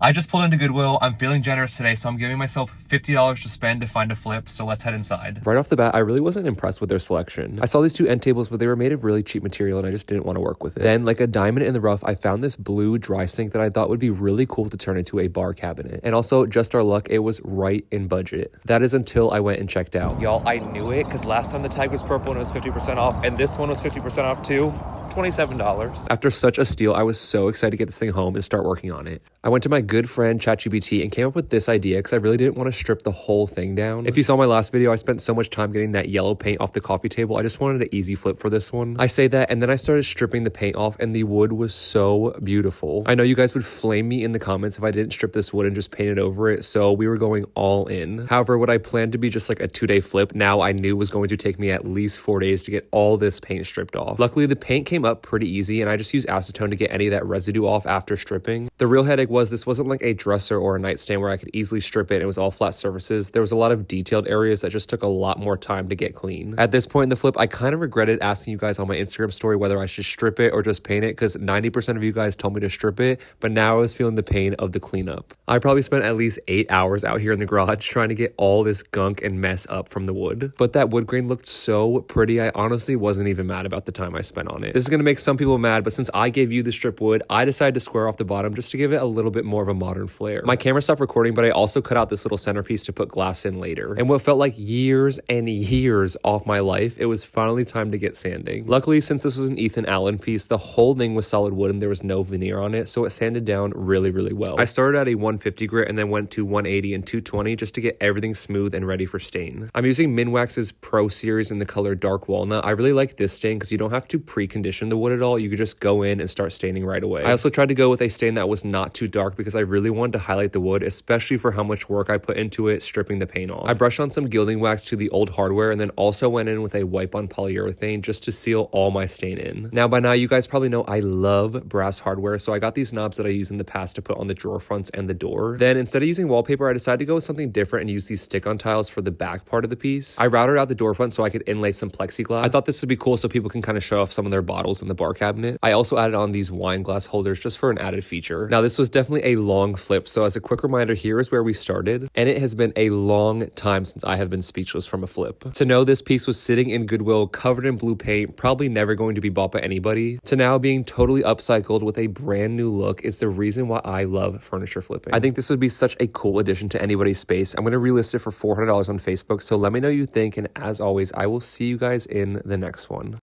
I just pulled into Goodwill. I'm feeling generous today, so I'm giving myself $50 to spend to find a flip, so let's head inside. Right off the bat, I really wasn't impressed with their selection. I saw these two end tables, but they were made of really cheap material and I just didn't want to work with it. Then, like a diamond in the rough, I found this blue dry sink that I thought would be really cool to turn into a bar cabinet. And also, just our luck, it was right in budget. That is until I went and checked out. Y'all, I knew it, because last time the tag was purple and it was 50% off, and this one was 50% off too. $27. After such a steal, I was so excited to get this thing home and start working on it. I went to my good friend ChatGPT and came up with this idea because I really didn't want to strip the whole thing down. If you saw my last video, I spent so much time getting that yellow paint off the coffee table. I just wanted an easy flip for this one. I say that, and then I started stripping the paint off, and the wood was so beautiful. I know you guys would flame me in the comments if I didn't strip this wood and just painted over it, so we were going all in. However, what I planned to be just like a 2-day flip, now I knew was going to take me at least 4 days to get all this paint stripped off. Luckily, the paint came up pretty easy, and I just used acetone to get any of that residue off after stripping. The real headache was this wasn't like a dresser or a nightstand where I could easily strip it. It was all flat surfaces. There was a lot of detailed areas that just took a lot more time to get clean. At this point in the flip, I kind of regretted asking you guys on my Instagram story whether I should strip it or just paint it, because 90% of you guys told me to strip it, but now I was feeling the pain of the cleanup. I probably spent at least 8 hours out here in the garage trying to get all this gunk and mess up from the wood. But that wood grain looked so pretty, I honestly wasn't even mad about the time I spent on it. This is going to make some people mad, but since I gave you the strip wood, I decided to square off the bottom just to give it a little bit more of a modern flair. My camera stopped recording, but I also cut out this little centerpiece to put glass in later. And what felt like years and years off my life, it was finally time to get sanding. Luckily, since this was an Ethan Allen piece, the whole thing was solid wood and there was no veneer on it, so it sanded down really, really well. I started at a 150 grit and then went to 180 and 220 just to get everything smooth and ready for stain. I'm using Minwax's Pro Series in the color Dark Walnut. I really like this stain because you don't have to precondition the wood at all. You could just go in and start staining right away. I also tried to go with a stain that was not too dark because I really wanted to highlight the wood, especially for how much work I put into it stripping the paint off. I brushed on some gilding wax to the old hardware and then also went in with a wipe-on polyurethane just to seal all my stain in. Now by now you guys probably know I love brass hardware, so I got these knobs that I used in the past to put on the drawer fronts and the door. Then instead of using wallpaper, I decided to go with something different and use these stick-on tiles for the back part of the piece. I routed out the door front so I could inlay some plexiglass. I thought this would be cool so people can kind of show off some of their bottles in the bar cabinet. I also added on these wine glass holders just for an added feature. Now this was definitely a long flip, so as a quick reminder, here is where we started, and it has been a long time since I have been speechless from a flip. To know this piece was sitting in Goodwill covered in blue paint, probably never going to be bought by anybody, to now being totally upcycled with a brand new look is the reason why I love furniture flipping. I think this would be such a cool addition to anybody's space. I'm going to relist it for $400 on Facebook, so let me know what you think, and as always, I will see you guys in the next one.